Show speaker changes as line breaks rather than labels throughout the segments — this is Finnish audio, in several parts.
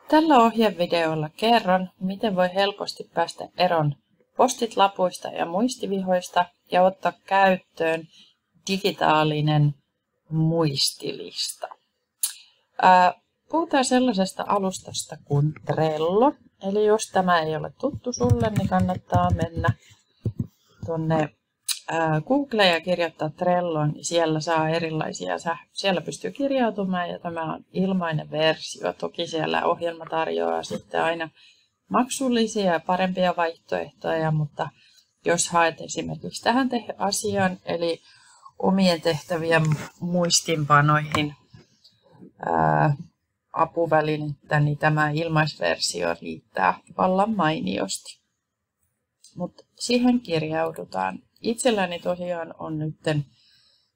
Tällä ohjevideolla kerron, miten voi helposti päästä eroon post-it-lapuista ja muistivihoista ja ottaa käyttöön digitaalinen muistilista. Puhutaan sellaisesta alustasta kuin Trello. Eli jos tämä ei ole tuttu sulle, niin kannattaa mennä tuonne Googleen ja kirjoittaa Trelloon, niin siellä saa erilaisia, siellä pystyy kirjautumaan ja tämä on ilmainen versio. Toki siellä ohjelma tarjoaa sitten aina maksullisia ja parempia vaihtoehtoja, mutta jos haet esimerkiksi tähän asiaan, eli omien tehtävien muistinpanoihin apuvälinettä, niin tämä ilmaisversio riittää vallan mainiosti. Mutta siihen kirjaudutaan. Itselläni tosiaan on nyt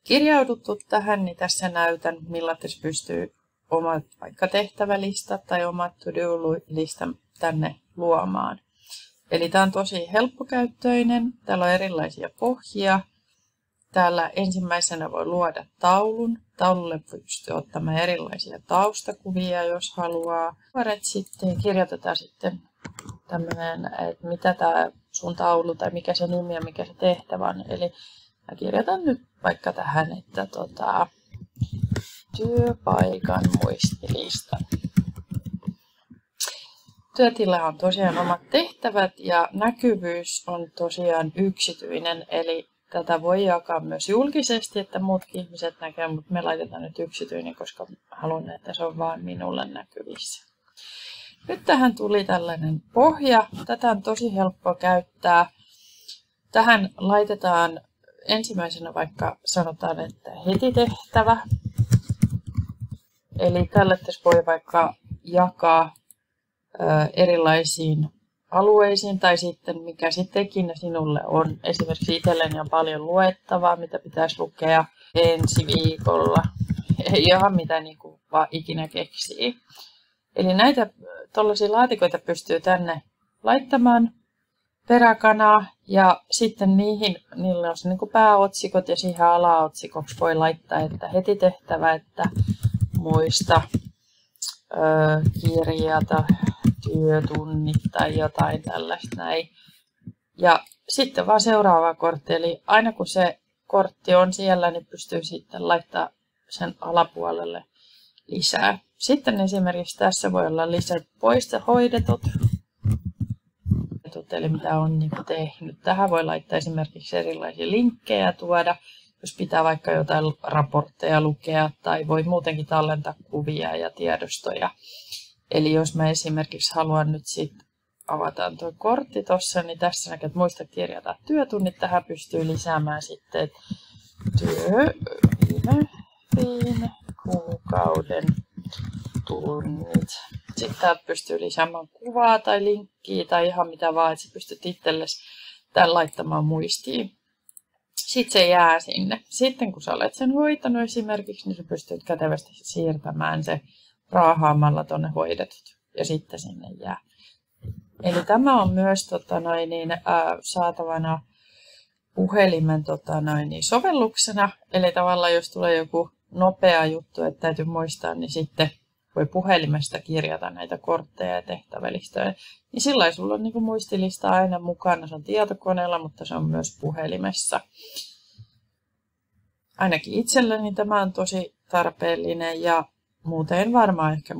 kirjauduttu tähän, niin tässä näytän, millä pystyy omat vaikka tehtävälistat tai omat to-do-listan tänne luomaan. Eli tämä on tosi helppokäyttöinen. Täällä on erilaisia pohjia. Täällä ensimmäisenä voi luoda taulun. Taululle pystyy ottamaan erilaisia taustakuvia, jos haluaa. Sitten kirjoitetaan sitten tämmöinen, että mitä tämä sun taulu tai mikä se nimi ja mikä se tehtävä on. Eli mä kirjoitan nyt vaikka tähän, että työpaikan muistilista. Työtila on tosiaan omat tehtävät ja näkyvyys on tosiaan yksityinen, eli tätä voi jakaa myös julkisesti, että muutkin ihmiset näkevät, mutta me laitetaan nyt yksityinen, koska haluan, että se on vain minulle näkyvissä. Nyt tähän tuli tällainen pohja. Tätä on tosi helppo käyttää. Tähän laitetaan ensimmäisenä vaikka sanotaan, että heti tehtävä. Eli tälle voi vaikka jakaa erilaisiin alueisiin tai sitten mikä sittenkin sinulle on. Esimerkiksi itselleni on paljon luettavaa, mitä pitäisi lukea ensi viikolla. Ei ihan mitä niin kuin vaan ikinä keksii. Eli näitä tuollaisia laatikoita pystyy tänne laittamaan peräkanaa ja sitten niillä on niin kuin pääotsikot ja siihen alaotsikoksi voi laittaa, että heti tehtävä, että muista kirjata työtunnit tai jotain tällaista näin. Ja sitten vaan seuraava kortti, eli aina kun se kortti on siellä, niin pystyy sitten laittaa sen alapuolelle lisää. Sitten esimerkiksi tässä voi olla lisät hoidetut, eli mitä on niin tehnyt. Tähän voi laittaa esimerkiksi erilaisia linkkejä tuoda, jos pitää vaikka jotain raportteja lukea tai voi muutenkin tallentaa kuvia ja tiedostoja. Eli jos mä esimerkiksi haluan nyt sitten avataan tuo kortti tuossa, niin tässä näkee, että muista kirjata työtunnit. Tähän pystyy lisäämään sitten viime kuukauden tunnit. Sitten täältä pystyy lisäämään kuvaa tai linkkiä tai ihan mitä vaan, että sä pystyt itsellesi tämän laittamaan muistiin. Sitten se jää sinne. Sitten kun sä olet sen hoitanut esimerkiksi, niin sä pystyt kätevästi siirtämään se raahaamalla tuonne hoidetut ja sitten sinne jää. Eli tämä on myös saatavana puhelimen sovelluksena. Eli tavallaan jos tulee joku nopea juttu, että täytyy muistaa, niin sitten voi puhelimesta kirjata näitä kortteja ja tehtävälistoja. Niin sillä lailla sulla on niin kuin muistilista aina mukana. Se on tietokoneella, mutta se on myös puhelimessa. Ainakin itselleni tämä on tosi tarpeellinen ja muuten varmaan ehkä